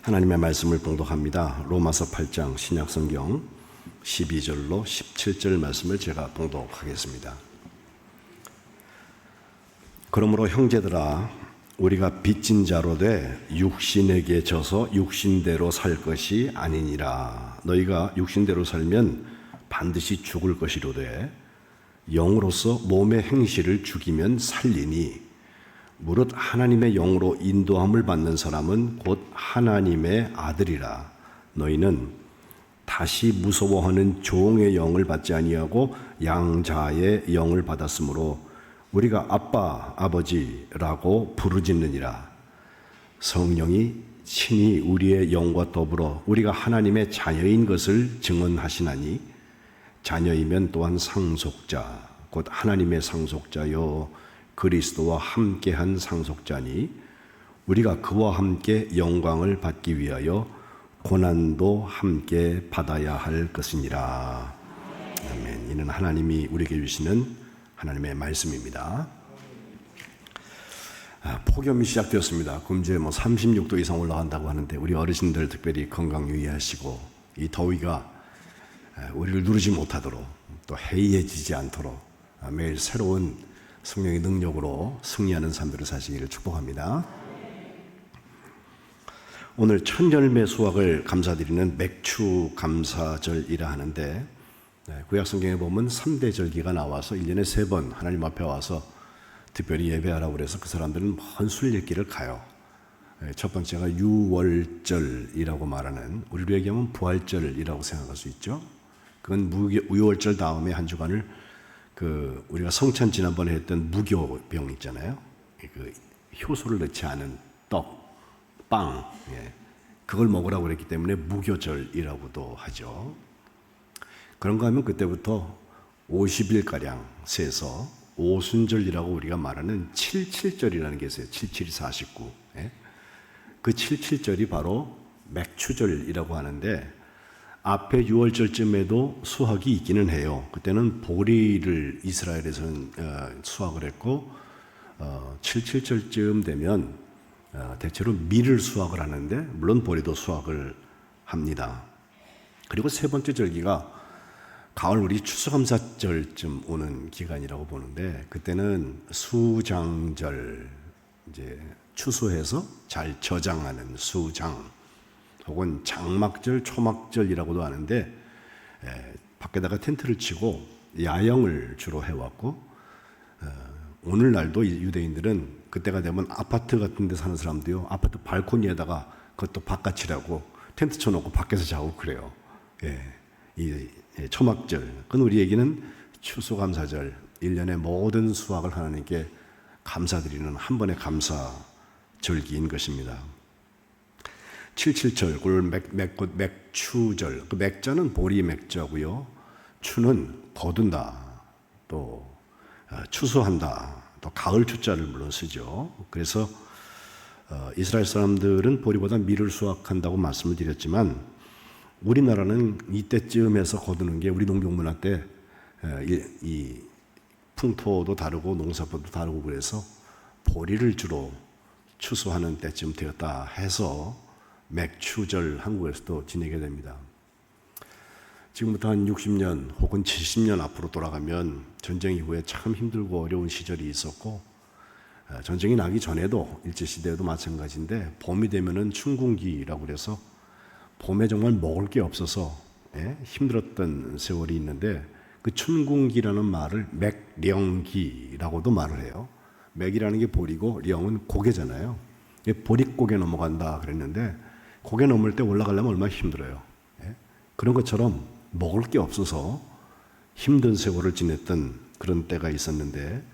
하나님의 말씀을 봉독합니다. 로마서 8장 신약성경 12절로 17절 말씀을 제가 봉독하겠습니다. 그러므로 형제들아, 우리가 빚진 자로 돼 육신에게 져서 육신대로 살 것이 아니니라. 너희가 육신대로 살면 반드시 죽을 것이로되 영으로서 몸의 행실을 죽이면 살리니, 무릇 하나님의 영으로 인도함을 받는 사람은 곧 하나님의 아들이라. 너희는 다시 무서워하는 종의 영을 받지 아니하고 양자의 영을 받았으므로 우리가 아빠, 아버지라고 부르짖느니라. 성령이 친히 우리의 영과 더불어 우리가 하나님의 자녀인 것을 증언하시나니, 자녀이면 또한 상속자, 곧 하나님의 상속자요 그리스도와 함께한 상속자니, 우리가 그와 함께 영광을 받기 위하여 고난도 함께 받아야 할 것이니라. 아멘. 이는 하나님이 우리에게 주시는 하나님의 말씀입니다. 폭염이 시작되었습니다. 금주에 36도 이상 올라간다고 하는데, 우리 어르신들 특별히 건강 유의하시고, 이 더위가 우리를 누르지 못하도록, 또 해이해지지 않도록 매일 새로운 성령의 능력으로 승리하는 삶들을 사시기를 축복합니다. 오늘 첫 열매 수확을 감사드리는 맥추 감사절이라 하는데, 구약 성경에 보면 3대 절기가 나와서 1년에 3번 하나님 앞에 와서 특별히 예배하라고 그래서 그 사람들은 먼 순례길을 가요. 첫 번째가 유월절이라고 말하는, 우리로 얘기하면 부활절이라고 생각할 수 있죠. 그건 유월절 다음에 한 주간을 우리가 성찬 지난번에 했던 무교병 있잖아요. 그 효소를 넣지 않은 떡, 빵, 그걸 먹으라고 그랬기 때문에 무교절이라고도 하죠. 그런가 하면 그때부터 50일가량 세서 오순절이라고 우리가 말하는 77절이라는 게 있어요. 77이 49. 그 77절이 바로 맥추절이라고 하는데, 앞에 6월절쯤에도 수확이 있기는 해요. 그때는 보리를 이스라엘에서는 수확을 했고, 77절쯤 되면 대체로 밀을 수확을 하는데, 물론 보리도 수확을 합니다. 그리고 세 번째 절기가 가을 우리 추수감사절쯤 오는 기간이라고 보는데, 그때는 수장절, 이제 추수해서 잘 저장하는 수장, 혹은 장막절, 초막절이라고도 하는데, 밖에다가 텐트를 치고 야영을 주로 해왔고, 오늘날도 유대인들은 그때가 되면 아파트 같은 데 사는 사람도요, 아파트 발코니에다가 그것도 바깥이라고 텐트 쳐놓고 밖에서 자고 그래요. 이 초막절, 그건 우리에게는 추수감사절, 1년의 모든 수확을 하나님께 감사드리는 한 번의 감사절기인 것입니다. 77절, 그걸 맥추절, 그 맥자는 보리 맥자고요, 추는 거둔다, 또 추수한다, 또 가을 추자를 물론 쓰죠. 그래서 이스라엘 사람들은 보리보다 밀을 수확한다고 말씀을 드렸지만, 우리나라는 이때쯤에서 거두는 게 우리 농경문화 때 이 풍토도 다르고 농사법도 다르고, 그래서 보리를 주로 추수하는 때쯤 되었다 해서 맥추절 한국에서도 지내게 됩니다. 지금부터 한 60년 혹은 70년 앞으로 돌아가면 전쟁 이후에 참 힘들고 어려운 시절이 있었고, 전쟁이 나기 전에도 일제시대에도 마찬가지인데, 봄이 되면은 춘궁기라고 그래서 봄에 정말 먹을 게 없어서 힘들었던 세월이 있는데, 그 춘궁기라는 말을 맥령기라고도 말을 해요. 맥이라는 게 보리고 령은 고개잖아요. 보릿고개 넘어간다 그랬는데, 고개 넘을 때 올라가려면 얼마나 힘들어요. 그런 것처럼 먹을 게 없어서 힘든 세월을 지냈던 그런 때가 있었는데,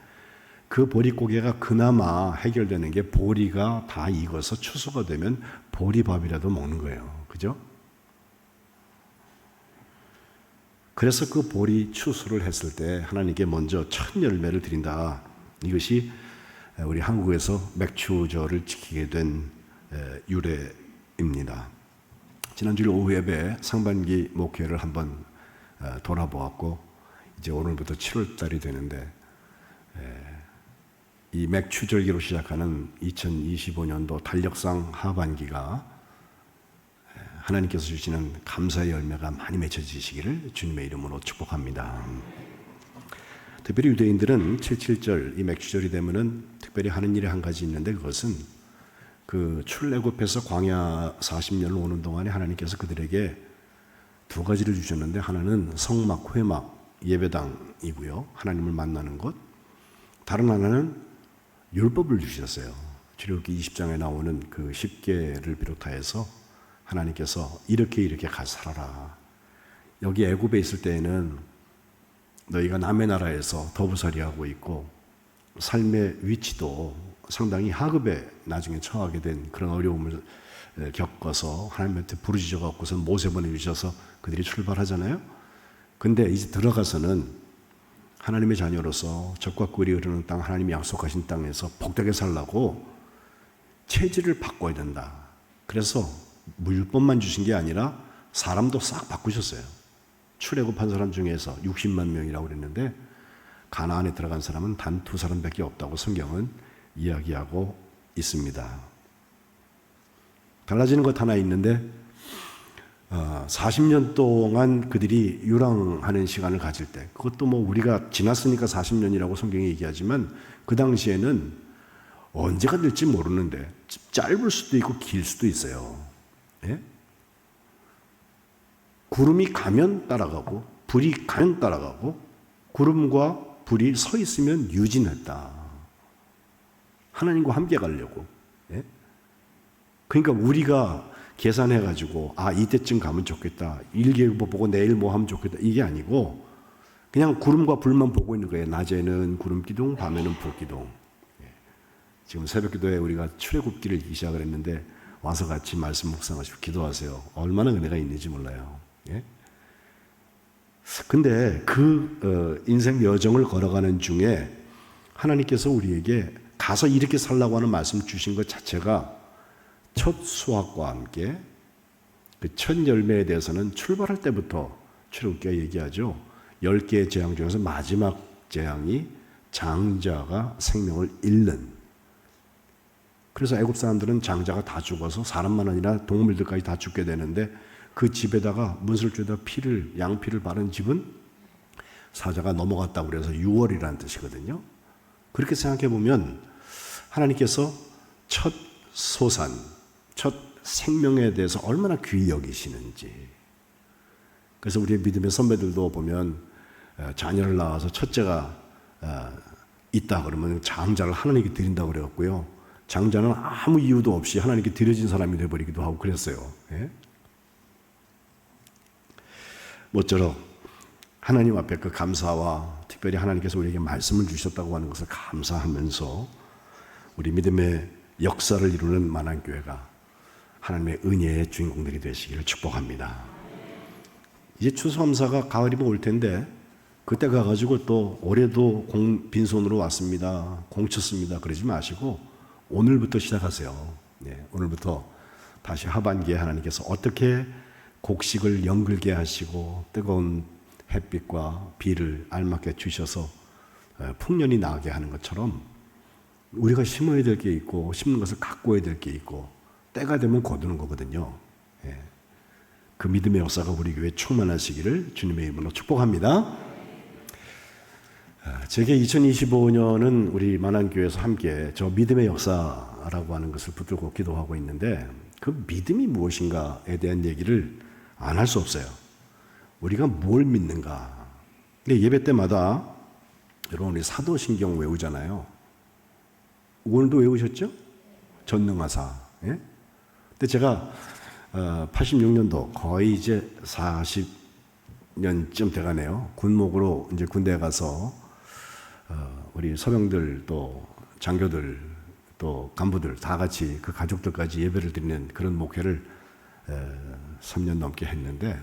그 보릿고개가 그나마 해결되는 게 보리가 다 익어서 추수가 되면 보리밥이라도 먹는 거예요. 그죠? 그래서 그 보리 추수를 했을 때 하나님께 먼저 첫 열매를 드린다. 이것이 우리 한국에서 맥추절을 지키게 된 유래입니다. 지난주 오후 예배 상반기 목회를 한번 돌아보았고, 이제 오늘부터 7월 달이 되는데, 이 맥추절기로 시작하는 2025년도 달력상 하반기가 하나님께서 주시는 감사의 열매가 많이 맺혀지시기를 주님의 이름으로 축복합니다. 특별히 유대인들은 77절 이 맥주절이 되면은 특별히 하는 일이 한 가지 있는데, 그것은 그 출애굽해서 광야 40년을 오는 동안에 하나님께서 그들에게 두 가지를 주셨는데, 하나는 성막, 회막, 예배당이고요, 하나님을 만나는 것. 다른 하나는 율법을 주셨어요. 출애굽기 20장에 나오는 그 10계를 비롯하여서 하나님께서 이렇게 가서 살아라. 여기 애굽에 있을 때에는 너희가 남의 나라에서 더부살이하고 있고 삶의 위치도 상당히 하급에 나중에 처하게 된 그런 어려움을 겪어서 하나님한테 부르짖어 갖고서 모세 보내주셔서 그들이 출발하잖아요. 근데 이제 들어가서는 하나님의 자녀로서 적과 꿀이 흐르는 땅, 하나님이 약속하신 땅에서 복되게 살라고 체질을 바꿔야 된다. 그래서 율법만 주신 게 아니라 사람도 싹 바꾸셨어요. 출애굽한 사람 중에서 60만 명이라고 그랬는데 가나안에 들어간 사람은 단 2사람밖에 없다고 성경은 이야기하고 있습니다. 달라지는 것 하나 있는데 40년 동안 그들이 유랑하는 시간을 가질 때, 그것도 뭐 우리가 지났으니까 40년이라고 성경이 얘기하지만 그 당시에는 언제가 될지 모르는데 짧을 수도 있고 길 수도 있어요. 예? 구름이 가면 따라가고 불이 가면 따라가고, 구름과 불이 서 있으면 유진했다. 하나님과 함께 가려고. 예? 그러니까 우리가 계산해가지고 이때쯤 가면 좋겠다, 일기예보 보고 내일 뭐 하면 좋겠다, 이게 아니고 그냥 구름과 불만 보고 있는 거예요. 낮에는 구름 기둥, 밤에는 불 기둥. 지금 새벽 기도에 우리가 출애굽기를 시작을 했는데 와서 같이 말씀 묵상하시고 기도하세요. 얼마나 은혜가 있는지 몰라요. 예? 근데 그 인생 여정을 걸어가는 중에 하나님께서 우리에게 가서 이렇게 살라고 하는 말씀 주신 것 자체가 첫 수확과 함께 그 첫 열매에 대해서는 출발할 때부터 출애굽기가 얘기하죠. 10개의 재앙 중에서 마지막 재앙이 장자가 생명을 잃는. 그래서 애굽 사람들은 장자가 다 죽어서 사람만 아니라 동물들까지 다 죽게 되는데, 그 집에다가 문설주에다 양피를 바른 집은 사자가 넘어갔다고 그래서 유월이라는 뜻이거든요. 그렇게 생각해 보면 하나님께서 첫 소산, 첫 생명에 대해서 얼마나 귀히 여기시는지. 그래서 우리의 믿음의 선배들도 보면 자녀를 낳아서 첫째가 있다 그러면 장자를 하나님께 드린다고 그래갖고요, 장자는 아무 이유도 없이 하나님께 드려진 사람이 되어버리기도 하고 그랬어요. 예? 모쪼록 하나님 앞에 그 감사와 특별히 하나님께서 우리에게 말씀을 주셨다고 하는 것을 감사하면서 우리 믿음의 역사를 이루는 만안교회가 하나님의 은혜의 주인공들이 되시기를 축복합니다. 이제 추수감사가 가을이면 올 텐데 그때 가가지고 또 올해도 빈손으로 왔습니다, 공쳤습니다 그러지 마시고 오늘부터 시작하세요. 네, 오늘부터 다시 하반기에 하나님께서 어떻게 곡식을 연글게 하시고 뜨거운 햇빛과 비를 알맞게 주셔서 풍년이 나게 하는 것처럼 우리가 심어야 될 게 있고 심는 것을 가꿔야 될 게 있고 때가 되면 거두는 거거든요. 예. 그 믿음의 역사가 우리 교회에 충만하시기를 주님의 이름으로 축복합니다. 제게 2025년은 우리 만안교회에서 함께 저 믿음의 역사라고 하는 것을 붙들고 기도하고 있는데, 그 믿음이 무엇인가에 대한 얘기를 안 할 수 없어요. 우리가 뭘 믿는가. 근데 예배 때마다 여러분 우리 사도신경 외우잖아요. 오늘도 외우셨죠? 전능하사. 예? 근데 제가 86년도 거의 이제 40년쯤 돼가네요. 군목으로 이제 군대에 가서 우리 서병들 또 장교들 또 간부들 다 같이 그 가족들까지 예배를 드리는 그런 목회를 3년 넘게 했는데,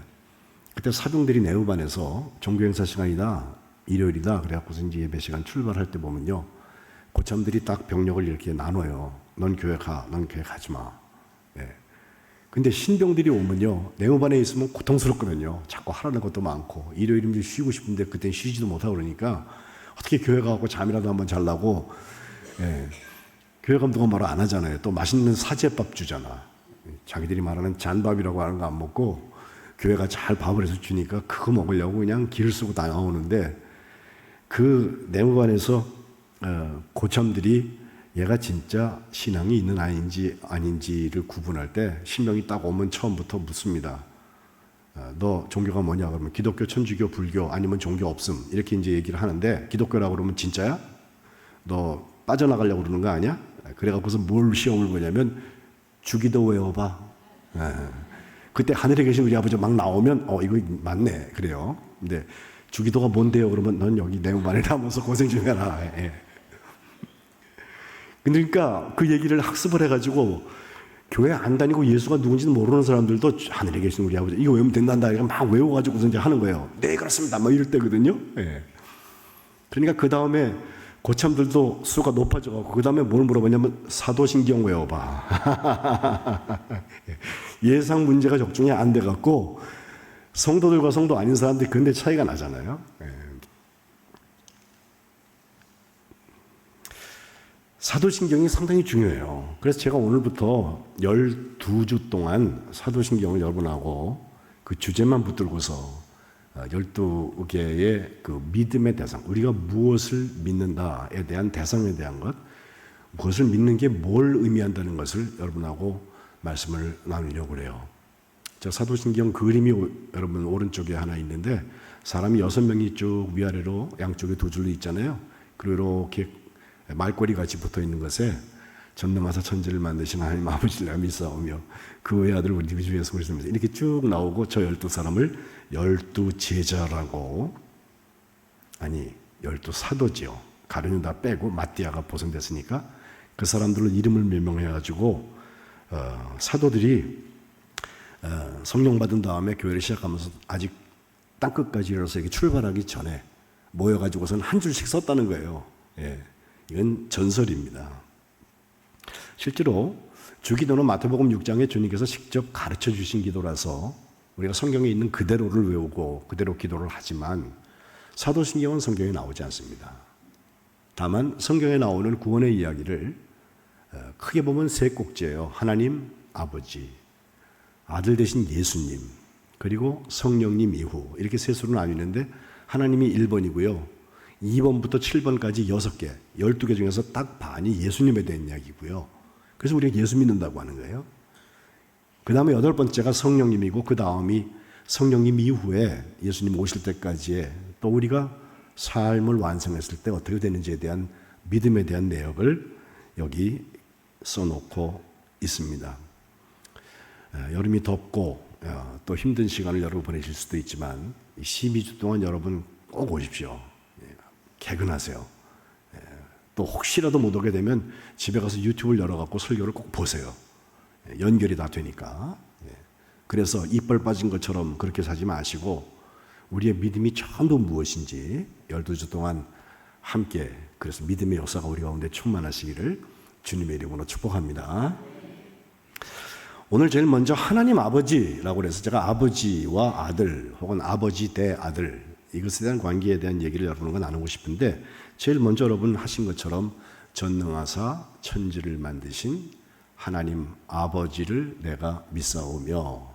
그때 사병들이 내후반에서 종교행사 시간이다, 일요일이다 그래갖고서 이제 예배 시간 출발할 때 보면요, 고참들이 딱 병력을 이렇게 나눠요. 넌 교회 가, 넌 교회 가지 마. 예. 근데 신병들이 오면요, 내후반에 있으면 고통스럽거든요. 자꾸 하라는 것도 많고 일요일이면 쉬고 싶은데 그땐 쉬지도 못하고 그러니까 어떻게 교회 가고 잠이라도 한번 자려고. 예. 교회 감독은 말을 안 하잖아요. 또 맛있는 사제밥 주잖아. 자기들이 말하는 잔밥이라고 하는 거 안 먹고 교회가 잘 밥을 해서 주니까 그거 먹으려고 그냥 길을 쓰고 다 나오는데 그 내무반에서 고참들이 얘가 진짜 신앙이 있는 아닌지를 구분할 때 신명이 딱 오면 처음부터 묻습니다. 너 종교가 뭐냐 그러면 기독교, 천주교, 불교 아니면 종교 없음 이렇게 이제 얘기를 하는데 기독교라고 그러면 진짜야? 너 빠져나가려고 그러는 거 아니야? 그래갖고서 뭘 시험을 보냐면 주기도 외워봐. 그때 하늘에 계신 우리 아버지 막 나오면 이거 맞네 그래요. 근데 주기도가 뭔데요? 그러면 넌 여기 내무반에 남아서 고생 좀 해라. 그러니까 그 얘기를 학습을 해가지고 교회 안 다니고 예수가 누군지는 모르는 사람들도 하늘에 계신 우리 아버지 이거 외우면 된단다 막 외워가지고 이제 하는 거예요. 네 그렇습니다 막 이럴 때거든요. 그러니까 그 다음에 고참들도 수가 높아져가고 그 다음에 뭘 물어보냐면 사도신경 외워봐. 예상 문제가 적중이 안 돼갖고 성도들과 성도 아닌 사람들이 근데 차이가 나잖아요. 사도신경이 상당히 중요해요. 그래서 제가 오늘부터 12주 동안 사도신경을 여러분하고 그 주제만 붙들고서 12개의 그 믿음의 대상, 우리가 무엇을 믿는다에 대한 대상에 대한 것, 무엇을 믿는 게 뭘 의미한다는 것을 여러분하고 말씀을 나누려고 해요. 자, 사도신경 그림이 여러분 오른쪽에 하나 있는데 사람이 6명이 쭉 위아래로 양쪽에 두 줄로 있잖아요. 그리고 이렇게 말꼬리 같이 붙어 있는 것에 전능하사 천지를 만드신 하나님 아버지를 내가 믿사오며 그 외아들 우리 주 예수 그리스도 믿사 이렇게 쭉 나오고 저 12사람을 12제자라고 아니 12사도지요. 가룟 유다 빼고 마띠아가 보존됐으니까 그 사람들로 이름을 명명해가지고 사도들이 성령 받은 다음에 교회를 시작하면서 아직 땅끝까지 이르러서 이렇게 출발하기 전에 모여가지고서는 한 줄씩 썼다는 거예요. 이건 전설입니다. 실제로 주기도는 마태복음 6장에 주님께서 직접 가르쳐 주신 기도라서 우리가 성경에 있는 그대로를 외우고 그대로 기도를 하지만 사도신경은 성경에 나오지 않습니다. 다만 성경에 나오는 구원의 이야기를 크게 보면 세 꼭지예요. 하나님, 아버지, 아들 되신 예수님, 그리고 성령님 이후 이렇게 세 수로 나뉘는데 하나님이 1번이고요. 2번부터 7번까지 6개, 12개 중에서 딱 반이 예수님에 대한 이야기고요. 그래서 우리가 예수 믿는다고 하는 거예요. 그 다음에 8번째가 성령님이고 그 다음이 성령님 이후에 예수님 오실 때까지의 또 우리가 삶을 완성했을 때 어떻게 되는지에 대한 믿음에 대한 내역을 여기 써놓고 있습니다. 여름이 덥고 또 힘든 시간을 여러분 보내실 수도 있지만 12주 동안 여러분 꼭 오십시오. 개근하세요. 또 혹시라도 못 오게 되면 집에 가서 유튜브를 열어갖고 설교를 꼭 보세요. 연결이 다 되니까. 그래서 이빨 빠진 것처럼 그렇게 사지 마시고 우리의 믿음이 전부 무엇인지 12주 동안 함께 그래서 믿음의 역사가 우리 가운데 충만하시기를 주님의 이름으로 축복합니다. 오늘 제일 먼저 하나님 아버지라고 해서 제가 아버지와 아들 혹은 아버지 대 아들 이것에 대한 관계에 대한 얘기를 여러분과 나누고 싶은데 제일 먼저 여러분 하신 것처럼 전능하사 천지를 만드신 하나님 아버지를 내가 믿사오며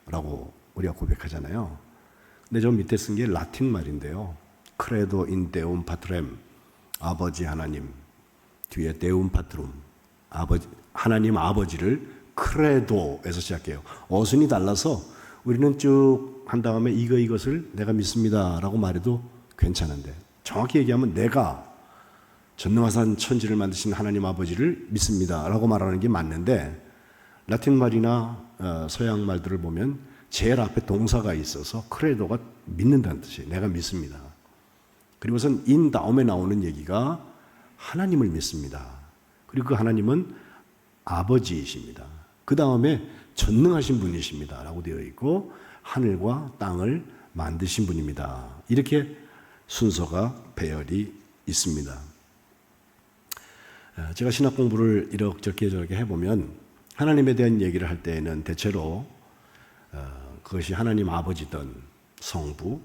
라고 우리가 고백하잖아요. 근데 저 밑에 쓴 게 라틴 말인데요. 크레도 인 데움 파트렘 아버지 하나님 뒤에 데움 파트룸 아버지 하나님 아버지를 크레도에서 시작해요. 어순이 달라서 우리는 쭉 한 다음에 이것을 내가 믿습니다 라고 말해도 괜찮은데 정확히 얘기하면 내가 전능하신 천지를 만드신 하나님 아버지를 믿습니다 라고 말하는 게 맞는데 라틴 말이나 서양 말들을 보면 제일 앞에 동사가 있어서 크레도가 믿는다는 뜻이에요. 내가 믿습니다. 그리고선 인 다음에 나오는 얘기가 하나님을 믿습니다. 그리고 그 하나님은 아버지이십니다. 그 다음에 전능하신 분이십니다 라고 되어 있고 하늘과 땅을 만드신 분입니다. 이렇게 순서가 배열이 있습니다. 제가 신학 공부를 이렇게 저렇게 해보면 하나님에 대한 얘기를 할 때에는 대체로 그것이 하나님 아버지든 성부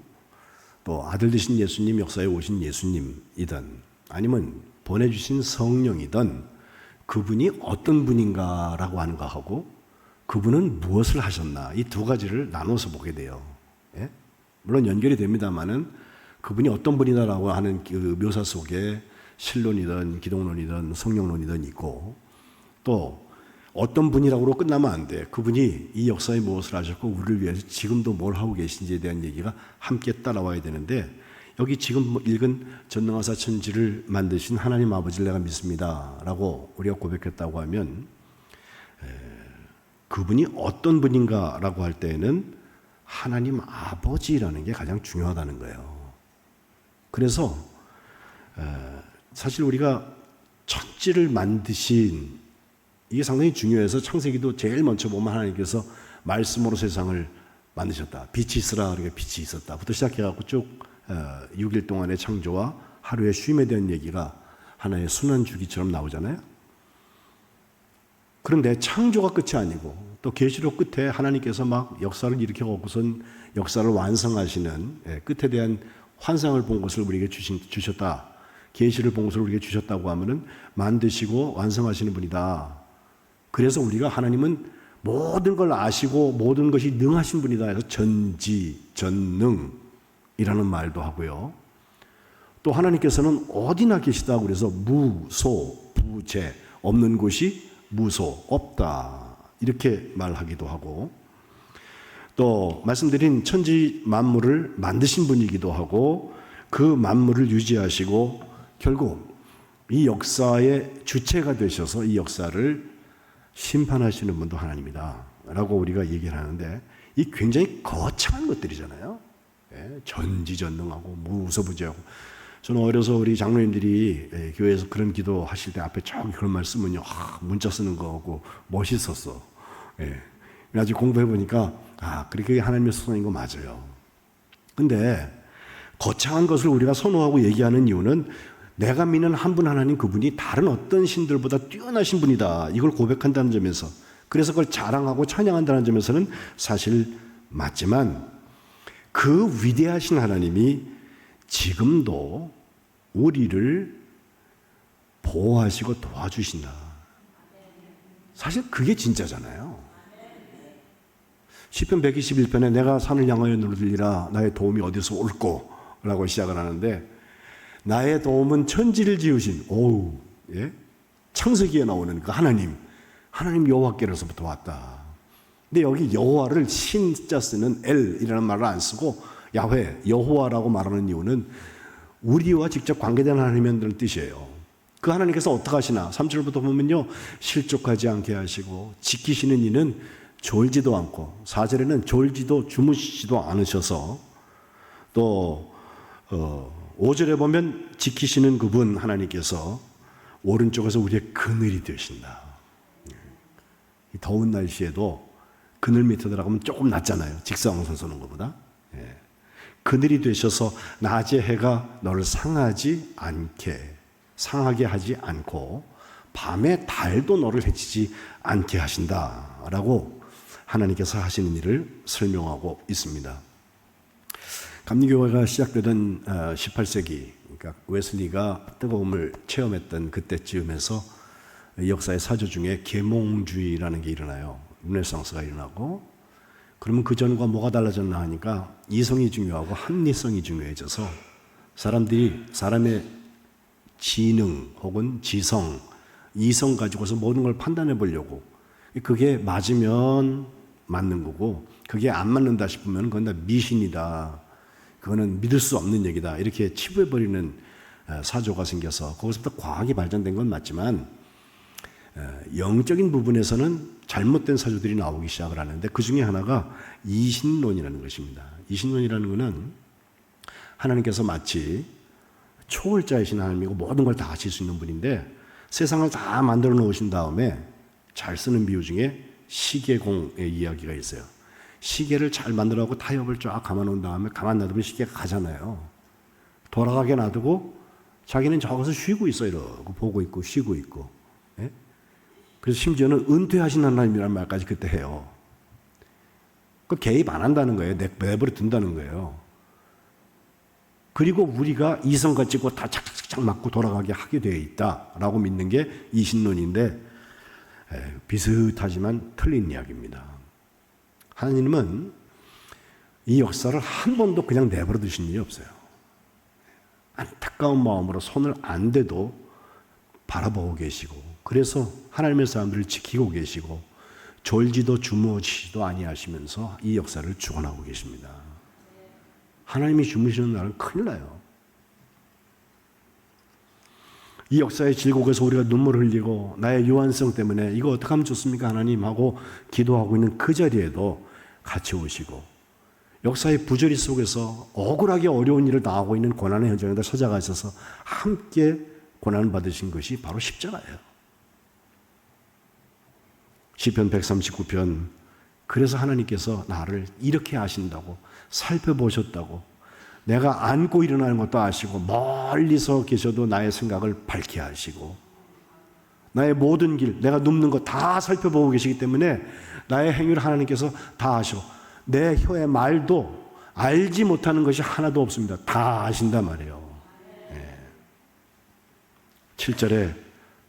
또 아들 되신 예수님 역사에 오신 예수님이든 아니면 보내주신 성령이든 그분이 어떤 분인가라고 하는 것하고 그분은 무엇을 하셨나, 이 두 가지를 나눠서 보게 돼요. 예? 물론 연결이 됩니다만은 그분이 어떤 분이다라고 하는 그 묘사 속에 신론이든 기독론이든 성령론이든 있고, 또 어떤 분이라고 끝나면 안 돼. 그분이 이 역사에 무엇을 하셨고 우리를 위해서 지금도 뭘 하고 계신지에 대한 얘기가 함께 따라와야 되는데, 여기 지금 읽은 전능하사 천지를 만드신 하나님 아버지를 내가 믿습니다 라고 우리가 고백했다고 하면, 그분이 어떤 분인가 라고 할 때에는 하나님 아버지라는 게 가장 중요하다는 거예요. 그래서 사실 우리가 천지를 만드신, 이게 상당히 중요해서 창세기도 제일 먼저 보면 하나님께서 말씀으로 세상을 만드셨다. 빛이 있으라 그렇게 빛이 있었다 부터 시작해갖고 쭉 6일 동안의 창조와 하루의 쉼에 대한 얘기가 하나의 순환주기처럼 나오잖아요. 그런데 창조가 끝이 아니고 또 계시록 끝에 하나님께서 막 역사를 일으켜갖고선 역사를 완성하시는 끝에 대한 환상을 본 것을 우리에게 주셨다. 계시를 본 것을 우리에게 주셨다고 하면은 만드시고 완성하시는 분이다. 그래서 우리가 하나님은 모든 걸 아시고 모든 것이 능하신 분이다 해서 전지전능이라는 말도 하고요. 또 하나님께서는 어디나 계시다 그래서 무소 부재, 없는 곳이 무소 없다 이렇게 말하기도 하고, 또 말씀드린 천지 만물을 만드신 분이기도 하고 그 만물을 유지하시고 결국 이 역사의 주체가 되셔서 이 역사를 심판하시는 분도 하나님이다 라고 우리가 얘기를 하는데, 이 굉장히 거창한 것들이잖아요. 전지전능하고 무소부재하고. 저는 어려서 우리 장로님들이 교회에서 그런 기도 하실 때 앞에 저기 그런 말 쓰면요, 문자 쓰는 거하고 멋있었어. 아직 공부해 보니까 그렇게 하나님의 소원인 거 맞아요. 근데 거창한 것을 우리가 선호하고 얘기하는 이유는 내가 믿는 한 분 하나님, 그분이 다른 어떤 신들보다 뛰어나신 분이다 이걸 고백한다는 점에서, 그래서 그걸 자랑하고 찬양한다는 점에서는 사실 맞지만, 그 위대하신 하나님이 지금도 우리를 보호하시고 도와주신다. 사실 그게 진짜잖아요. 시편 121편에 내가 산을 향하여 누르리라 나의 도움이 어디서 올꼬 라고 시작을 하는데, 나의 도움은 천지를 지으신 창세기에 나오는 그 하나님 여호와께로서부터 왔다. 근데 여기 여호와를 신자 쓰는 엘이라는 말을 안 쓰고 야훼 여호와라고 말하는 이유는 우리와 직접 관계된 하나님이라는 뜻이에요. 그 하나님께서 어떻게 하시나 3절부터 보면요, 실족하지 않게 하시고 지키시는 이는 졸지도 않고, 4절에는 졸지도 주무시지도 않으셔서, 또 5절에 보면 지키시는 그분 하나님께서 오른쪽에서 우리의 그늘이 되신다. 이 더운 날씨에도 그늘 밑에 들어가면 조금 낫잖아요, 직사광선 쏘는 것보다. 그늘이 되셔서 낮의 해가 너를 상하게 하지 않고 밤에 달도 너를 해치지 않게 하신다라고 하나님께서 하시는 일을 설명하고 있습니다. 감리교회가 시작되던 18세기, 그러니까 웨슬리가 뜨거움을 체험했던 그때쯤에서 역사의 사조 중에 계몽주의라는 게 일어나요. 르네상스가 일어나고, 그러면 그 전과 뭐가 달라졌나 하니까 이성이 중요하고 합리성이 중요해져서 사람의 지능 혹은 지성, 이성 가지고서 모든 걸 판단해 보려고, 그게 맞으면 맞는 거고 그게 안 맞는다 싶으면 그건 다 미신이다, 그거는 믿을 수 없는 얘기다, 이렇게 치부해버리는 사조가 생겨서 거기서부터 과학이 발전된 건 맞지만 영적인 부분에서는 잘못된 사조들이 나오기 시작을 하는데, 그 중에 하나가 이신론이라는 것입니다. 이신론이라는 것은 하나님께서 마치 초월자이신 하나님이고 모든 걸 다 하실 수 있는 분인데, 세상을 다 만들어 놓으신 다음에 잘 쓰는 비유 중에 시계공의 이야기가 있어요. 시계를 잘 만들어갖고 타협을 쫙 감아놓은 다음에 가만 놔두면 시계가 가잖아요. 돌아가게 놔두고 자기는 저기서 쉬고 있어, 이러고 보고 있고 쉬고 있고. 그래서 심지어는 은퇴하신 하나님이라는 말까지 그때 해요. 그 개입 안 한다는 거예요. 내버려 둔다는 거예요. 그리고 우리가 이성 가지고 다 착착착 맞고 돌아가게 하게 되어 있다라고 믿는 게 이신론인데, 비슷하지만 틀린 이야기입니다. 하나님은 이 역사를 한 번도 그냥 내버려 두신 일이 없어요. 안타까운 마음으로 손을 안 대도 바라보고 계시고, 그래서 하나님의 사람들을 지키고 계시고, 졸지도 주무시지도 아니하시면서 이 역사를 주관하고 계십니다. 하나님이 주무시는 날은 큰일 나요. 이 역사의 질곡에서 우리가 눈물을 흘리고 나의 유한성 때문에 이거 어떻게 하면 좋습니까 하나님 하고 기도하고 있는 그 자리에도 같이 오시고, 역사의 부조리 속에서 억울하게 어려운 일을 당하고 있는 고난의 현장에다 찾아가셔서 함께 고난을 받으신 것이 바로 십자가예요. 시편 139편, 그래서 하나님께서 나를 이렇게 아신다고, 살펴보셨다고, 내가 앉고 일어나는 것도 아시고 멀리서 계셔도 나의 생각을 밝게 하시고, 나의 모든 길, 내가 눕는 것 다 살펴보고 계시기 때문에 나의 행위를 하나님께서 다 아시고, 내 혀의 말도 알지 못하는 것이 하나도 없습니다. 다 아신단 말이에요. 7절에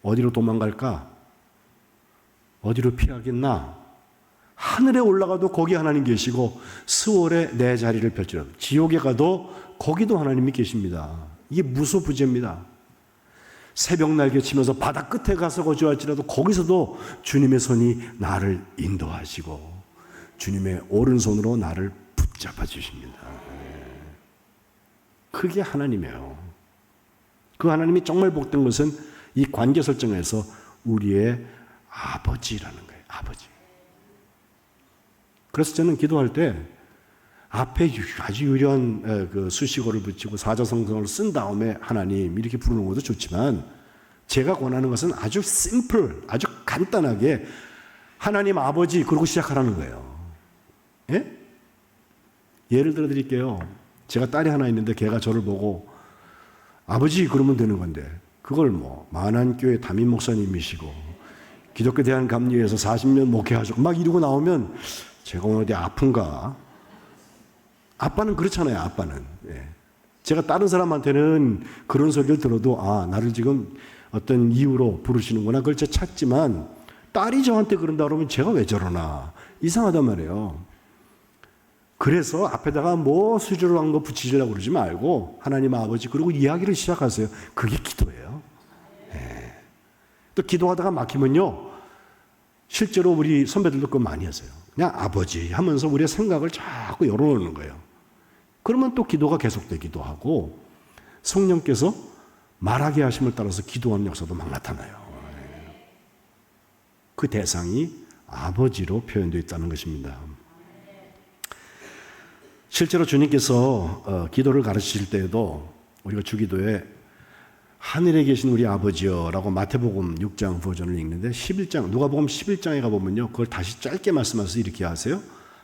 어디로 도망갈까? 어디로 피하겠나? 하늘에 올라가도 거기 하나님 계시고, 스월에 내 자리를 펼치라. 지옥에 가도 거기도 하나님이 계십니다. 이게 무소부재입니다. 새벽 날개 치면서 바다 끝에 가서 거주할지라도 거기서도 주님의 손이 나를 인도하시고 주님의 오른손으로 나를 붙잡아 주십니다. 그게 하나님이에요. 그 하나님이 정말 복된 것은 이 관계 설정에서 우리의 아버지라는 거예요. 아버지. 그래서 저는 기도할 때 앞에 아주 유려한 그 수식어를 붙이고 사자성성을 쓴 다음에 하나님 이렇게 부르는 것도 좋지만, 제가 권하는 것은 아주 심플, 아주 간단하게 하나님 아버지 그러고 시작하라는 거예요. 예? 예를 들어 드릴게요. 제가 딸이 하나 있는데 걔가 저를 보고 아버지 그러면 되는 건데, 그걸 뭐 만안교회 담임 목사님이시고 기독교 대한감리회에서 40년 목회하시고 막 이러고 나오면 제가 오늘 어디 아픈가? 아빠는 그렇잖아요. 아빠는. 예. 제가 다른 사람한테는 그런 소리를 들어도 나를 지금 어떤 이유로 부르시는구나 그걸 제가 찾지만, 딸이 저한테 그런다 그러면 제가 왜 저러나 이상하단 말이에요. 그래서 앞에다가 뭐 수저로 한 거 붙이시려고 그러지 말고 하나님 아버지 그러고 이야기를 시작하세요. 그게 기도예요. 예. 또 기도하다가 막히면요, 실제로 우리 선배들도 그거 많이 하세요. 그냥 아버지 하면서 우리의 생각을 자꾸 열어놓는 거예요. 그러면 또 기도가 계속되기도 하고 성령께서 말하게 하심을 따라서 기도하는 역사도 막 나타나요. 그 대상이 아버지로 표현되어 있다는 것입니다. 실제로 주님께서 기도를 가르치실 때에도 우리가 주기도에 하늘에 계신 우리 아버지여 라고 마태복음 6장 버전을 읽는데 11장, 누가복음 11장에 가보면요, 그걸 다시 짧게 말씀하셔서 이렇게 하세요.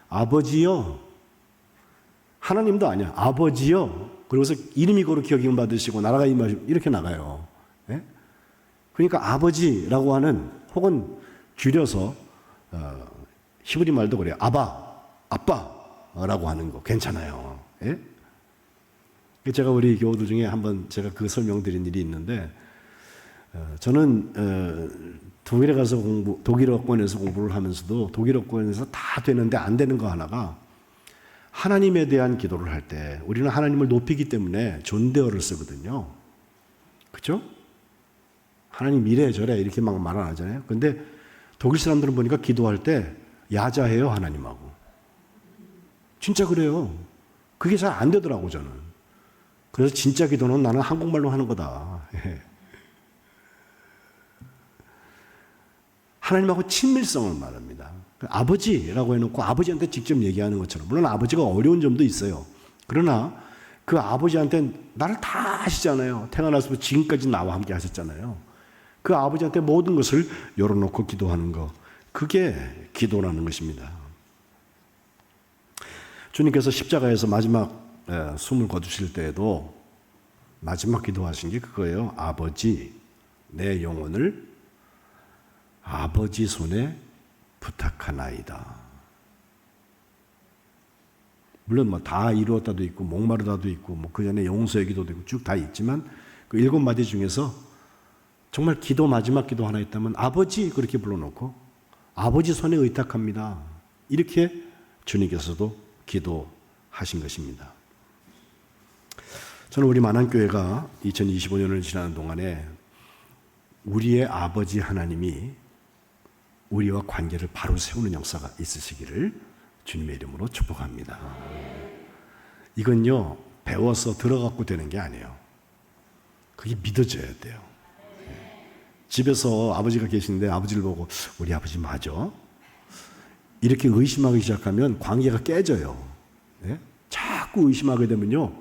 아버지여, 하나님도 아니야, 아버지여. 그러고서 이름이 거룩히 여김 받으시고 나라가 임하시고 이렇게 나가요. 예? 그러니까 아버지라고 하는, 혹은 줄여서 히브리 말도 그래요. 아빠라고 하는 거 괜찮아요. 예? 제가 우리 교우들 중에 한번 제가 그 설명드린 일이 있는데, 저는 독일에 가서 독일어권에서 공부를 하면서도 독일어권에서 다 되는데 안 되는 거 하나가, 하나님에 대한 기도를 할 때 우리는 하나님을 높이기 때문에 존대어를 쓰거든요. 그렇죠? 하나님 이래 저래 이렇게 막 말 안 하잖아요. 근데 독일 사람들은 보니까 기도할 때 야자해요, 하나님하고. 진짜 그래요. 그게 잘 안 되더라고, 저는. 그래서 진짜 기도는 나는 한국말로 하는 거다. 하나님하고 친밀성을 말합니다. 아버지라고 해놓고 아버지한테 직접 얘기하는 것처럼, 물론 아버지가 어려운 점도 있어요. 그러나 그 아버지한테 나를 다 아시잖아요. 태어나서부터 지금까지 나와 함께 하셨잖아요. 그 아버지한테 모든 것을 열어놓고 기도하는 것, 그게 기도라는 것입니다. 주님께서 십자가에서 마지막 숨을 거두실 때에도 마지막 기도하신 게 그거예요. 아버지, 내 영혼을 아버지 손에 부탁하나이다. 물론 뭐 다 이루었다도 있고 목마르다도 있고 뭐 그 전에 용서의 기도도 있고 쭉 다 있지만 그 7마디 중에서 정말 기도 마지막 기도 하나 있다면 아버지 그렇게 불러놓고 아버지 손에 의탁합니다. 이렇게 주님께서도 기도하신 것입니다. 저는 우리 만안교회가 2025년을 지나는 동안에 우리의 아버지 하나님이 우리와 관계를 바로 세우는 역사가 있으시기를 주님의 이름으로 축복합니다. 이건요, 배워서 들어갖고 되는 게 아니에요. 그게 믿어져야 돼요. 집에서 아버지가 계시는데 아버지를 보고 우리 아버지 맞아? 이렇게 의심하기 시작하면 관계가 깨져요. 네? 자꾸 의심하게 되면요,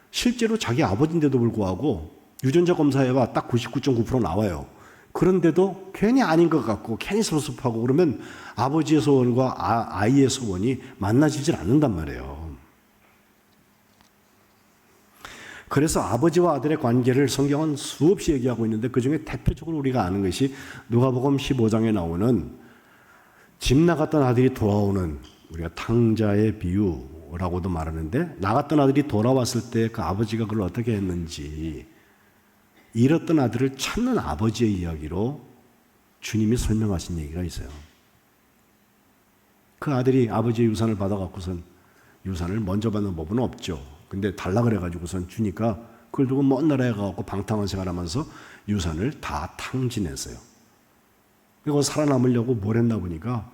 실제로 자기 아버지인데도 불구하고 유전자 검사해봐 딱 99.9% 나와요. 그런데도 괜히 아닌 것 같고 괜히 섭섭하고 그러면 아버지의 소원과 아이의 소원이 만나지질 않는단 말이에요. 그래서 아버지와 아들의 관계를 성경은 수없이 얘기하고 있는데 그중에 대표적으로 우리가 아는 것이 누가복음 15장에 나오는 집 나갔던 아들이 돌아오는, 우리가 탕자의 비유라고도 말하는데, 나갔던 아들이 돌아왔을 때 그 아버지가 그걸 어떻게 했는지, 잃었던 아들을 찾는 아버지의 이야기로 주님이 설명하신 얘기가 있어요. 그 아들이 아버지의 유산을 받아갖고선, 유산을 먼저 받는 법은 없죠. 근데 달라 그래가지고선 주니까 그걸 두고 먼 나라에 가갖고 방탕한 생활하면서 유산을 다 탕진했어요. 그리고 살아남으려고 뭘 했나 보니까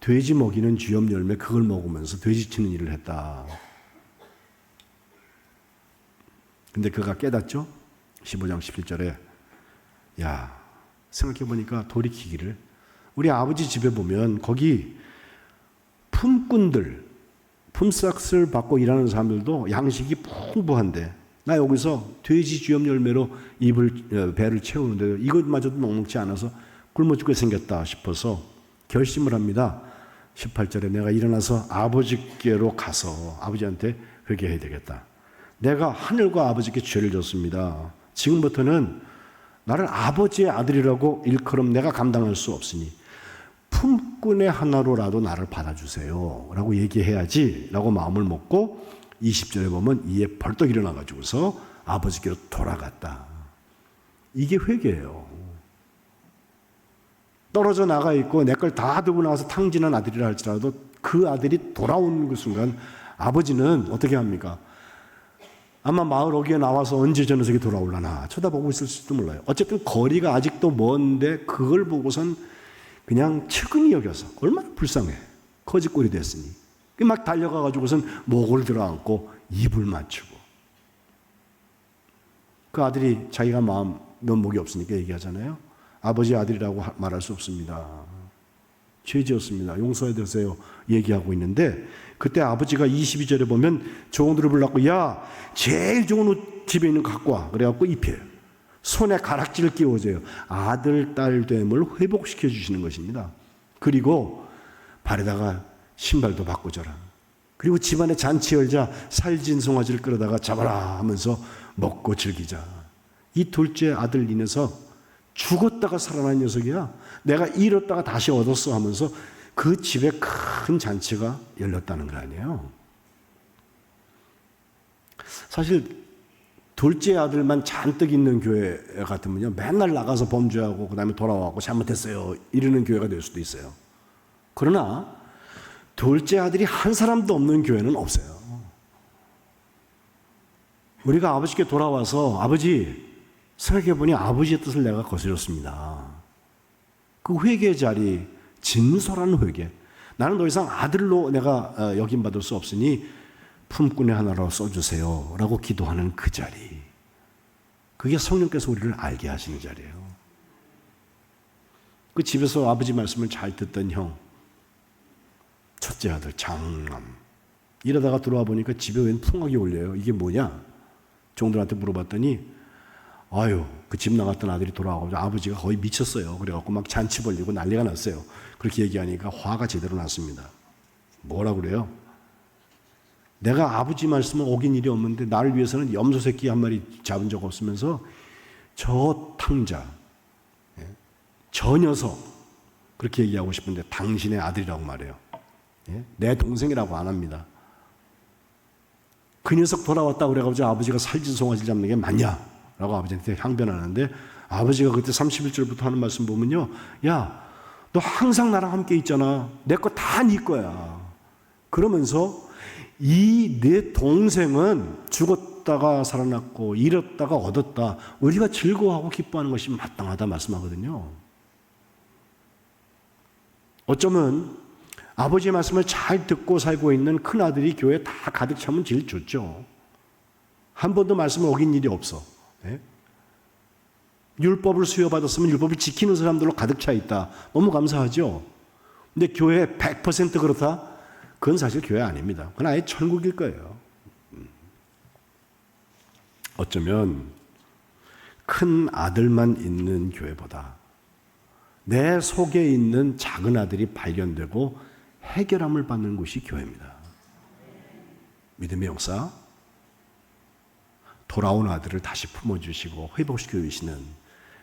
돼지 먹이는 쥐염 열매 그걸 먹으면서 돼지 치는 일을 했다. 근데 그가 깨닫죠? 15장 17절에 야, 생각해보니까 돌이키기를, 우리 아버지 집에 보면 거기 품꾼들, 품삯을 받고 일하는 사람들도 양식이 풍부한데 나 여기서 돼지 쥐염 열매로 배를 채우는데 이것마저도 녹록지 않아서 굶어 죽게 생겼다 싶어서 결심을 합니다. 18절에 내가 일어나서 아버지께로 가서 아버지한테 그렇게 해야 되겠다. 내가 하늘과 아버지께 죄를 졌습니다. 지금부터는 나를 아버지의 아들이라고 일컬음 내가 감당할 수 없으니 품꾼의 하나로라도 나를 받아주세요 라고 얘기해야지 라고 마음을 먹고 20절에 보면 이에 벌떡 일어나가지고서 아버지께로 돌아갔다. 이게 회개예요. 떨어져 나가 있고 내 걸 다 두고 나와서 탕진한 아들이라 할지라도 그 아들이 돌아오는 그 순간 아버지는 어떻게 합니까? 아마 마을 어귀에 나와서 언제 저 녀석이 돌아올라나 쳐다보고 있을지도 몰라요. 어쨌든 거리가 아직도 먼데 그걸 보고선 그냥 측은히 여겨서 얼마나 불쌍해. 거짓골이 됐으니. 막 달려가가지고선 목을 들어안고 입을 맞추고. 그 아들이 자기가 마음 면목이 없으니까 얘기하잖아요. 아버지 아들이라고 말할 수 없습니다. 죄 지었습니다. 용서해 주세요. 얘기하고 있는데 그때 아버지가 22절에 보면 종들을 불렀고 야, 제일 좋은 옷 집에 있는 거 갖고 와. 그래갖고 입혀요. 손에 가락지를 끼워줘요. 아들, 딸 됨을 회복시켜 주시는 것입니다. 그리고 발에다가 신발도 바꿔줘라. 그리고 집안에 잔치 열자 살진 송아지를 끌어다가 잡아라 하면서 먹고 즐기자. 이 둘째 아들 인해서 죽었다가 살아난 녀석이야. 내가 잃었다가 다시 얻었어 하면서 그 집에 큰 잔치가 열렸다는 거 아니에요. 사실 둘째 아들만 잔뜩 있는 교회 같으면요, 맨날 나가서 범죄하고 그 다음에 돌아와고 잘못했어요 이러는 교회가 될 수도 있어요. 그러나 둘째 아들이 한 사람도 없는 교회는 없어요. 우리가 아버지께 돌아와서 아버지, 생각해보니 아버지의 뜻을 내가 거스렸습니다. 그 회개의 자리, 진솔한 회개. 나는 더 이상 아들로 내가 여김받을 수 없으니 품꾼의 하나로 써주세요 라고 기도하는 그 자리. 그게 성령께서 우리를 알게 하시는 자리예요. 그 집에서 아버지 말씀을 잘 듣던 형, 첫째 아들 장남, 이러다가 들어와 보니까 집에 웬 풍악이 울려요. 이게 뭐냐? 종들한테 물어봤더니 아유, 그 집 나갔던 아들이 돌아와서 아버지가 거의 미쳤어요. 그래갖고 막 잔치 벌리고 난리가 났어요. 그렇게 얘기하니까 화가 제대로 났습니다. 뭐라 그래요? 내가 아버지 말씀을 어긴 일이 없는데 나를 위해서는 염소 새끼 한 마리 잡은 적 없으면서 저 탕자, 저 녀석, 그렇게 얘기하고 싶은데 당신의 아들이라고 말해요. 내 동생이라고 안 합니다. 그 녀석 돌아왔다고 그래가지고 아버지가 살진 송아지 잡는 게 맞냐? 라고 아버지한테 항변하는데 아버지가 그때 31절부터 하는 말씀 보면요, 야, 너 항상 나랑 함께 있잖아. 내 거 다 네 거야. 그러면서 이 내 동생은 죽었다가 살아났고 잃었다가 얻었다. 우리가 즐거워하고 기뻐하는 것이 마땅하다 말씀하거든요. 어쩌면 아버지의 말씀을 잘 듣고 살고 있는 큰아들이 교회에 다 가득 차면 제일 좋죠. 한 번도 말씀을 어긴 일이 없어. 예? 율법을 수여받았으면 율법을 지키는 사람들로 가득 차 있다. 너무 감사하죠. 근데 교회 100% 그렇다? 그건 사실 교회 아닙니다. 그건 아예 천국일 거예요. 어쩌면 큰 아들만 있는 교회보다 내 속에 있는 작은 아들이 발견되고 해결함을 받는 곳이 교회입니다. 믿음의 역사, 돌아온 아들을 다시 품어주시고 회복시켜 주시는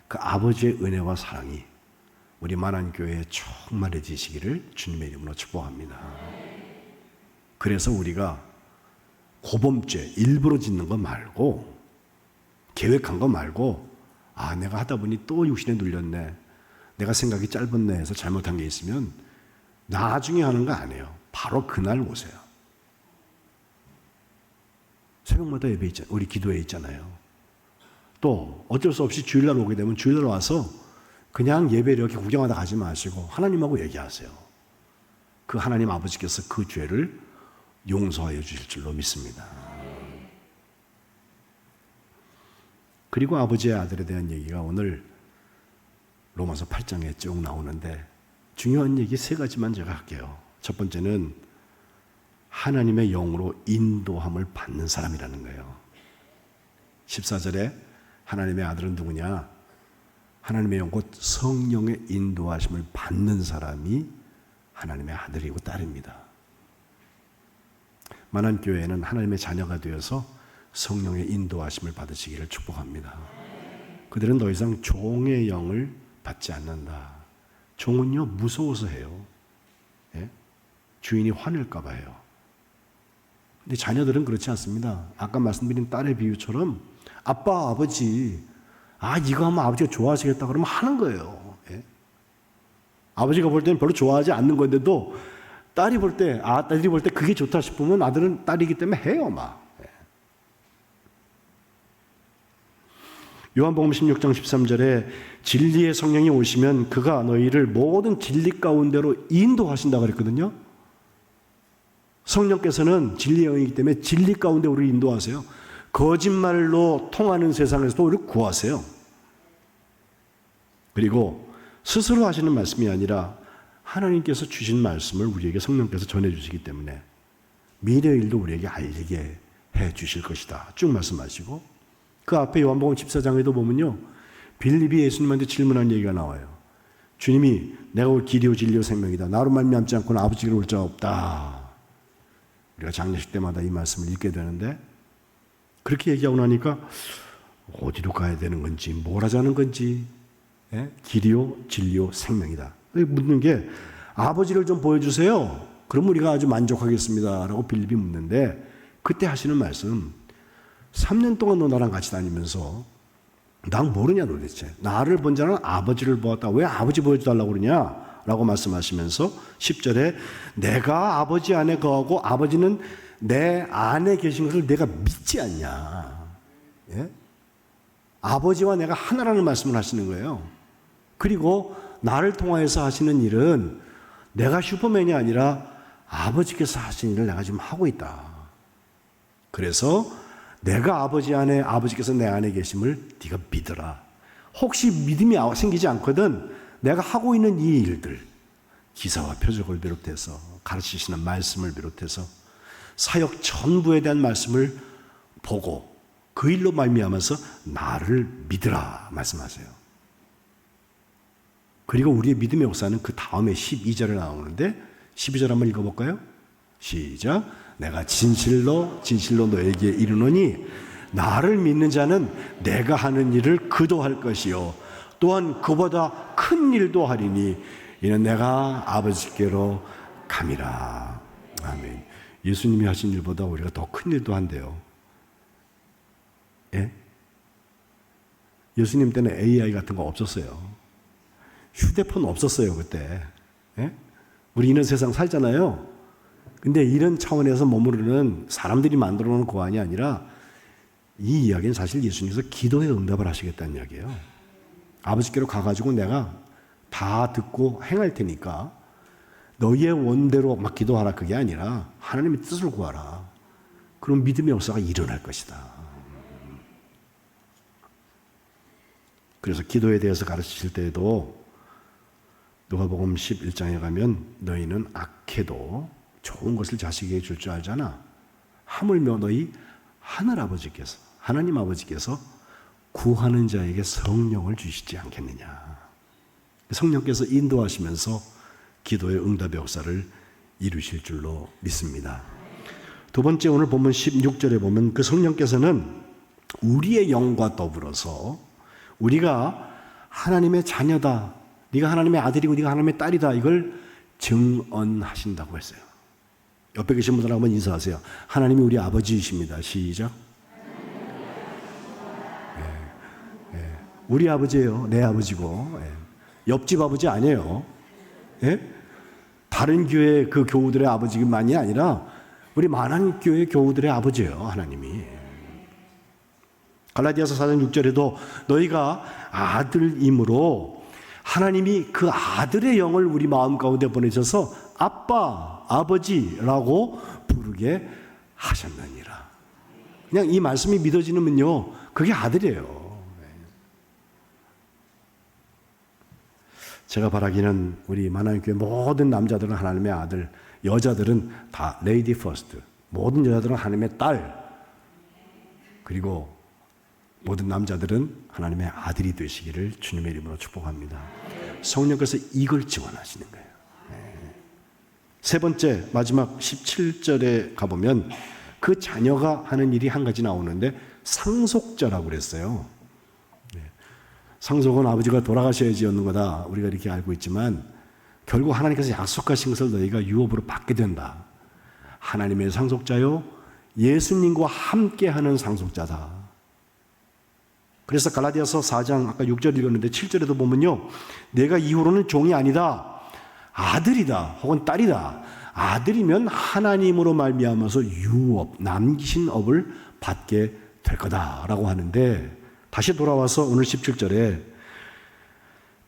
그 아버지의 은혜와 사랑이 우리 만안교회에 충만해지시기를 주님의 이름으로 축복합니다. 그래서 우리가 고범죄 일부러 짓는 거 말고, 계획한 거 말고, 아, 내가 하다 보니 또 육신에 눌렸네, 내가 생각이 짧았네 해서 잘못한 게 있으면 나중에 하는 거 아니에요. 바로 그날 오세요. 새벽마다 예배 있잖아요. 우리 기도회 있잖아요. 또 어쩔 수 없이 주일날 오게 되면 주일날 와서 그냥 예배를 이렇게 구경하다 가지 마시고 하나님하고 얘기하세요. 그 하나님 아버지께서 그 죄를 용서하여 주실 줄로 믿습니다. 그리고 아버지의 아들에 대한 얘기가 오늘 로마서 8장에 쭉 나오는데 중요한 얘기 세 가지만 제가 할게요. 첫 번째는 하나님의 영으로 인도함을 받는 사람이라는 거예요. 14절에 하나님의 아들은 누구냐? 하나님의 영 곧 성령의 인도하심을 받는 사람이 하나님의 아들이고 딸입니다. 만안교회는 하나님의 자녀가 되어서 성령의 인도하심을 받으시기를 축복합니다. 그들은 더 이상 종의 영을 받지 않는다. 종은요, 무서워서 해요. 예? 주인이 화낼까 봐요. 근데 자녀들은 그렇지 않습니다. 아까 말씀드린 딸의 비유처럼 아빠, 아버지, 아, 이거 하면 아버지가 좋아하시겠다 그러면 하는 거예요. 예? 아버지가 볼 때는 별로 좋아하지 않는 건데도 딸이 볼 때, 딸이 볼 때 그게 좋다 싶으면 아들은 딸이기 때문에 해요, 막. 예. 요한복음 16장 13절에 진리의 성령이 오시면 그가 너희를 모든 진리 가운데로 인도하신다 그랬거든요. 성령께서는 진리의 영이기 때문에 진리 가운데 우리를 인도하세요. 거짓말로 통하는 세상에서도 우리를 구하세요. 그리고 스스로 하시는 말씀이 아니라 하나님께서 주신 말씀을 우리에게 성령께서 전해주시기 때문에 미래의 일도 우리에게 알게 해 주실 것이다. 쭉 말씀하시고 그 앞에 요한복음 14장에도 보면요, 빌립이 예수님한테 질문한 얘기가 나와요. 주님이 내가 올 길이요 진리요 생명이다. 나로 말미암지 않고는 아버지께로 올 자가 없다. 우리가 장례식 때마다 이 말씀을 읽게 되는데 그렇게 얘기하고 나니까 어디로 가야 되는 건지, 뭘 하자는 건지, 예? 길이요 진리요 생명이다. 묻는 게 아버지를 좀 보여주세요. 그럼 우리가 아주 만족하겠습니다. 라고 빌립이 묻는데 그때 하시는 말씀, 3년 동안 너 나랑 같이 다니면서 난 모르냐 도대체. 나를 본 자는 아버지를 보았다. 왜 아버지 보여주달라고 그러냐? 라고 말씀하시면서 10절에 내가 아버지 안에 거하고 아버지는 내 안에 계신 것을 내가 믿지 않냐. 예? 아버지와 내가 하나라는 말씀을 하시는 거예요. 그리고 나를 통하여서 하시는 일은 내가 슈퍼맨이 아니라 아버지께서 하신 일을 내가 지금 하고 있다. 그래서 내가 아버지 안에, 아버지께서 내 안에 계심을 네가 믿어라. 혹시 믿음이 생기지 않거든 내가 하고 있는 이 일들, 기사와 표적을 비롯해서 가르치시는 말씀을 비롯해서 사역 전부에 대한 말씀을 보고 그 일로 말미암아서 나를 믿으라 말씀하세요. 그리고 우리의 믿음의 역사는 그 다음에 12절에 나오는데 12절 한번 읽어볼까요? 시작. 내가 진실로 너에게 이르노니 나를 믿는 자는 내가 하는 일을 그도 할 것이요 또한 그보다 큰 일도 하리니 이는 내가 아버지께로 감이라. 아멘. 예수님이 하신 일보다 우리가 더 큰 일도 한대요. 예? 예수님 때는 AI 같은 거 없었어요. 휴대폰 없었어요, 그때. 예? 우리 이런 세상 살잖아요. 근데 이런 차원에서 머무르는 사람들이 만들어 놓은 고안이 아니라 이 이야기는 사실 예수님께서 기도에 응답을 하시겠다는 이야기예요. 아버지께로 가가지고 내가 다 듣고 행할 테니까 너희의 원대로 막 기도하라, 그게 아니라 하나님의 뜻을 구하라. 그럼 믿음의 역사가 일어날 것이다. 그래서 기도에 대해서 가르치실 때에도 누가복음 11장에 가면 너희는 악해도 좋은 것을 자식에게 줄 줄 알잖아. 하물며 너희 하늘아버지께서, 하나님 아버지께서 구하는 자에게 성령을 주시지 않겠느냐. 성령께서 인도하시면서 기도의 응답의 역사를 이루실 줄로 믿습니다. 두 번째, 오늘 본문 16절에 보면 그 성령께서는 우리의 영과 더불어서 우리가 하나님의 자녀다, 네가 하나님의 아들이고 네가 하나님의 딸이다, 이걸 증언하신다고 했어요. 옆에 계신 분들 한번 인사하세요. 하나님이 우리 아버지이십니다. 시작. 우리 아버지예요. 내 아버지고. 옆집 아버지 아니에요. 다른 교회 그 교우들의 아버지만이 아니라 우리 많은 교회 교우들의 아버지예요, 하나님이. 갈라디아서 4장 6절에도 너희가 아들이므로 하나님이 그 아들의 영을 우리 마음 가운데 보내셔서 아빠, 아버지라고 부르게 하셨느니라. 그냥 이 말씀이 믿어지면요, 그게 아들이에요. 제가 바라기는 우리 만화교회 모든 남자들은 하나님의 아들, 여자들은 다 레이디 퍼스트, 모든 여자들은 하나님의 딸, 그리고 모든 남자들은 하나님의 아들이 되시기를 주님의 이름으로 축복합니다. 성령께서 이걸 지원하시는 거예요. 세 번째, 마지막 17절에 가보면 그 자녀가 하는 일이 한 가지 나오는데 상속자라고 그랬어요. 상속은 아버지가 돌아가셔야지 얻는 거다, 우리가 이렇게 알고 있지만 결국 하나님께서 약속하신 것을 너희가 유업으로 받게 된다. 하나님의 상속자요, 예수님과 함께하는 상속자다. 그래서 갈라디아서 4장 아까 6절 읽었는데 7절에도 보면요, 내가 이후로는 종이 아니다, 아들이다 혹은 딸이다. 아들이면 하나님으로 말미암아서 유업, 남기신 업을 받게 될 거다라고 하는데, 다시 돌아와서 오늘 17절에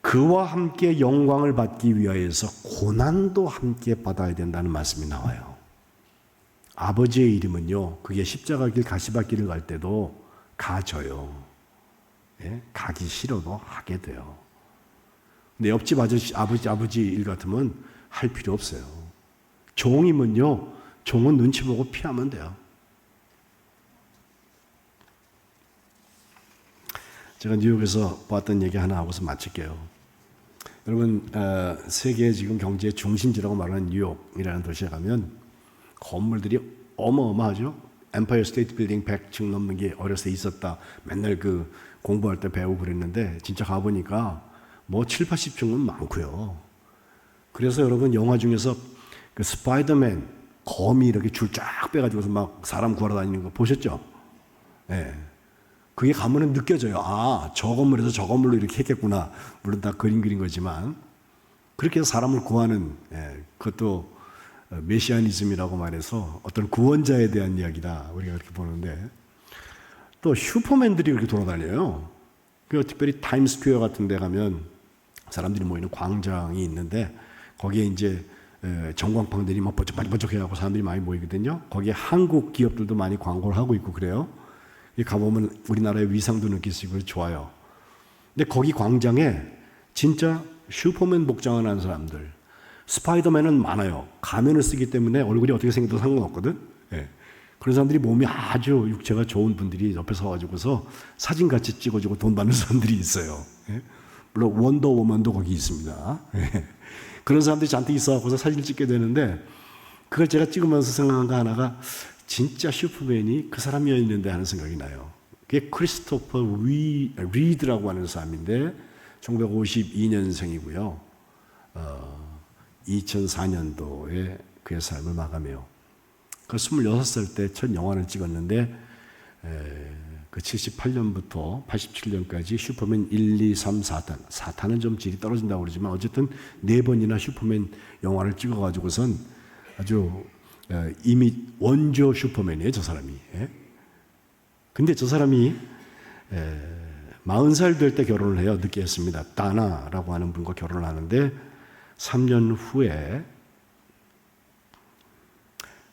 그와 함께 영광을 받기 위하여서 고난도 함께 받아야 된다는 말씀이 나와요. 아버지의 이름은요, 그게 십자가 길 가시밭길을 갈 때도 가져요. 가기 싫어도 하게 돼요. 근데 옆집 아버지 일 같으면 할 필요 없어요. 종이면요, 종은 눈치 보고 피하면 돼요. 제가 뉴욕에서 봤던 얘기 하나 하고서 마칠게요. 여러분, 세계 지금 경제의 중심지라고 말하는 뉴욕이라는 도시에 가면 건물들이 어마어마하죠. 엠파이어 스테이트 빌딩 100층 넘는 게 어렸을 때 있었다. 맨날 그 공부할 때 배우고 그랬는데 진짜 가보니까 뭐 7, 80층은 많고요. 그래서 여러분, 영화 중에서 그 스파이더맨 거미 이렇게 줄 쫙 빼가지고서 막 사람 구하러 다니는 거 보셨죠? 네. 그게 가면은 느껴져요. 아, 저 건물에서 저 건물로 이렇게 했겠구나. 물론 다 그린 거지만 그렇게 해서 사람을 구하는, 그것도 메시아니즘이라고 말해서 어떤 구원자에 대한 이야기다, 우리가 그렇게 보는데, 또 슈퍼맨들이 그렇게 돌아다녀요. 그 특별히 타임스퀘어 같은 데 가면 사람들이 모이는 광장이 있는데 거기에 이제 전광판들이 막 번쩍번쩍해갖고 사람들이 많이 모이거든요. 거기에 한국 기업들도 많이 광고를 하고 있고 그래요. 가보면 우리나라의 위상도 느낄 수 있고 좋아요. 근데 거기 광장에 진짜 슈퍼맨 복장을 한 사람들, 스파이더맨은 많아요. 가면을 쓰기 때문에 얼굴이 어떻게 생겨도 상관없거든. 그런 사람들이 몸이 아주 육체가 좋은 분들이 옆에 서가지고서 사진같이 찍어주고 돈 받는 사람들이 있어요. 물론 원더우먼도 거기 있습니다. 그런 사람들이 잔뜩 있어갖고서 사진을 찍게 되는데, 그걸 제가 찍으면서 생각한 거 하나가, 진짜 슈퍼맨이 그 사람이었는데 하는 생각이 나요. 그게 크리스토퍼 리드라고 하는 사람인데 1952년생이고요. 2004년도에 그의 삶을 마감해요. 그 26살 때 첫 영화를 찍었는데 그 그 78년부터 87년까지 슈퍼맨 1, 2, 3, 4탄. 4탄은 좀 질이 떨어진다고 그러지만 어쨌든 4번이나 슈퍼맨 영화를 찍어가지고선 아주 이미 원조 슈퍼맨이에요, 저 사람이. 예? 근데 저 사람이 40살 될 때 결혼을 해요. 늦게 했습니다. 다나라고 하는 분과 결혼을 하는데 3년 후에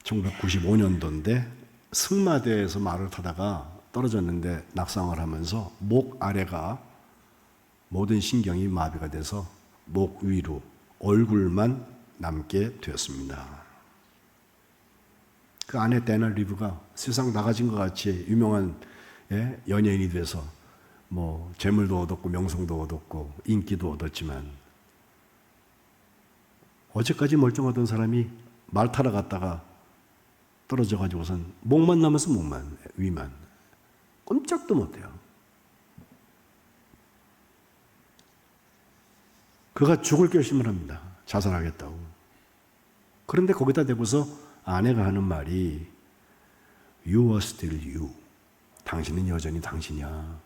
1995년도인데 승마대에서 말을 타다가 떨어졌는데 낙상을 하면서 목 아래가 모든 신경이 마비가 돼서 목 위로 얼굴만 남게 되었습니다. 그 아내 데나 리브가 세상 나가진 것 같이 유명한 연예인이 돼서 뭐 재물도 얻었고 명성도 얻었고 인기도 얻었지만 어제까지 멀쩡하던 사람이 말 타러 갔다가 떨어져 가지고선 목만 남아서 목만 위만 꼼짝도 못해요. 그가 죽을 결심을 합니다. 자살하겠다고. 그런데 거기다 대고서 아내가 하는 말이 You are still you. 당신은 여전히 당신이야.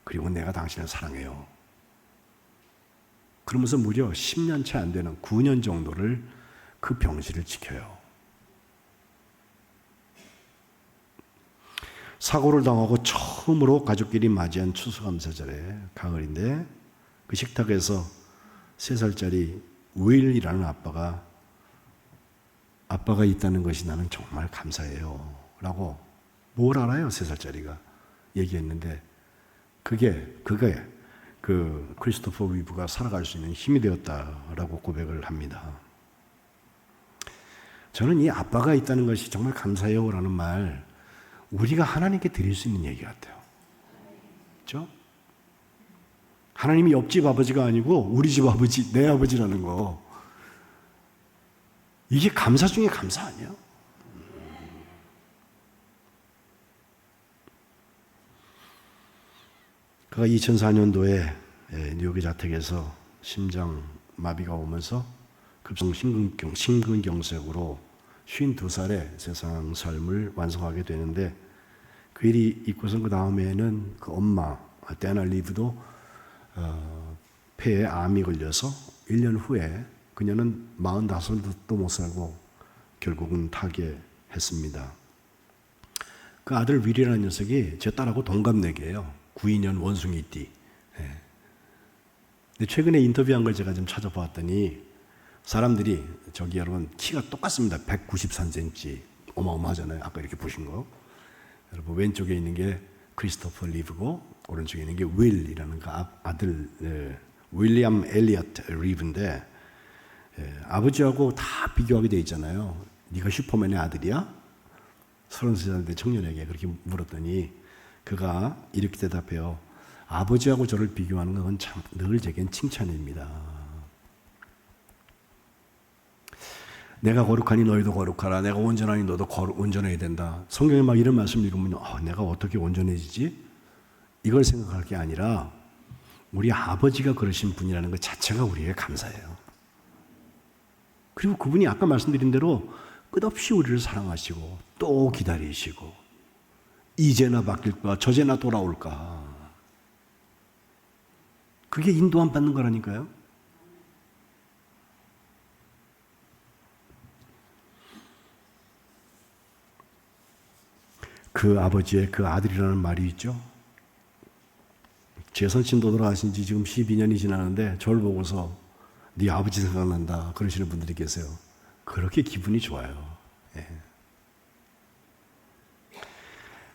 그리고 내가 당신을 사랑해요. 그러면서 무려 10년 채 안 되는 9년 정도를 그 병실을 지켜요. 사고를 당하고 처음으로 가족끼리 맞이한 추수감사절에 가을인데 그 식탁에서 3살짜리 윌이라는 아빠가 있다는 것이 나는 정말 감사해요 라고 뭘 알아요 3살짜리가 얘기했는데 그게 그 크리스토퍼 위브가 살아갈 수 있는 힘이 되었다라고 고백을 합니다. 저는 이 아빠가 있다는 것이 정말 감사해요 라는 말 우리가 하나님께 드릴 수 있는 얘기 같아요. 그렇죠? 하나님이 옆집 아버지가 아니고 우리 집 아버지, 내 아버지라는 거 이게 감사 중에 감사 아니에요? 그가 2004년도에 뉴욕의 자택에서 심장 마비가 오면서 급성 심근경색으로 52살에 세상 삶을 완성하게 되는데 그 일이 있고선 그 다음에는 그 엄마 데나 리브도 폐에 암이 걸려서 1년 후에 그녀는 45살도 못 살고 결국은 타계했습니다. 그 아들 윌이라는 녀석이 제 딸하고 동갑내기예요. 92년 원숭이띠. 근데 최근에 인터뷰한 걸 제가 좀 찾아보았더니 사람들이 저기 여러분 키가 똑같습니다. 193cm. 어마어마하잖아요. 아까 이렇게 보신 거. 여러분 왼쪽에 있는 게 크리스토퍼 리브고 오른쪽에 있는 게 윌이라는 그 아들 윌리엄 엘리엇 리브인데 아버지하고 다 비교하게 돼 있잖아요. 네가 슈퍼맨의 아들이야? 33살 된 청년에게 그렇게 물었더니 그가 이렇게 대답해요. 아버지하고 저를 비교하는 건 참 늘 제겐 칭찬입니다. 내가 거룩하니 너희도 거룩하라. 내가 온전하니 너도 온전해야 된다. 성경에 막 이런 말씀 읽으면 내가 어떻게 온전해지지? 이걸 생각할 게 아니라 우리 아버지가 그러신 분이라는 것 자체가 우리에게 감사해요. 그리고 그분이 아까 말씀드린 대로 끝없이 우리를 사랑하시고 또 기다리시고 이제나 바뀔까 저제나 돌아올까 그게 인도함 받는 거라니까요. 그 아버지의 그 아들이라는 말이 있죠. 재선신도 돌아가신 지 지금 12년이 지나는데 저를 보고서 네 아버지 생각난다 그러시는 분들이 계세요. 그렇게 기분이 좋아요. 예.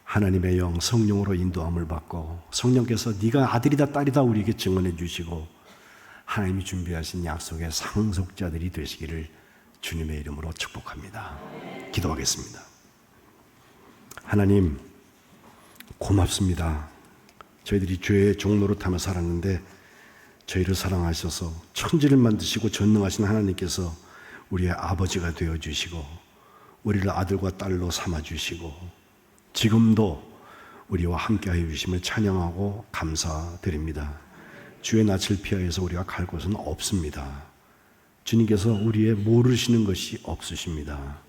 하나님의 영 성령으로 인도함을 받고 성령께서 네가 아들이다 딸이다 우리에게 증언해 주시고 하나님이 준비하신 약속의 상속자들이 되시기를 주님의 이름으로 축복합니다. 기도하겠습니다. 하나님 고맙습니다. 저희들이 죄의 종노릇하며 살았는데 저희를 사랑하셔서 천지를 만드시고 전능하신 하나님께서 우리의 아버지가 되어주시고 우리를 아들과 딸로 삼아주시고 지금도 우리와 함께하여 주심을 찬양하고 감사드립니다. 주의 낯을 피하여서 우리가 갈 곳은 없습니다. 주님께서 우리의 모르시는 것이 없으십니다.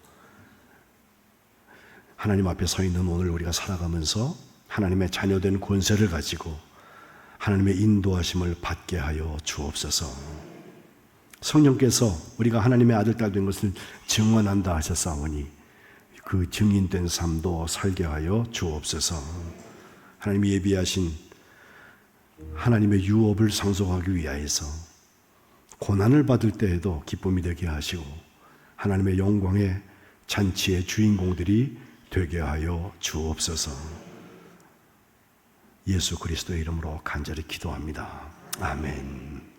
하나님 앞에 서 있는 오늘 우리가 살아가면서 하나님의 자녀된 권세를 가지고 하나님의 인도하심을 받게 하여 주옵소서. 성령께서 우리가 하나님의 아들, 딸 된 것을 증언한다 하셨사오니 그 증인된 삶도 살게 하여 주옵소서. 하나님이 예비하신 하나님의 유업을 상속하기 위하여서 고난을 받을 때에도 기쁨이 되게 하시고 하나님의 영광의 잔치의 주인공들이 되게 하여 주옵소서. 예수 그리스도의 이름으로 간절히 기도합니다. 아멘.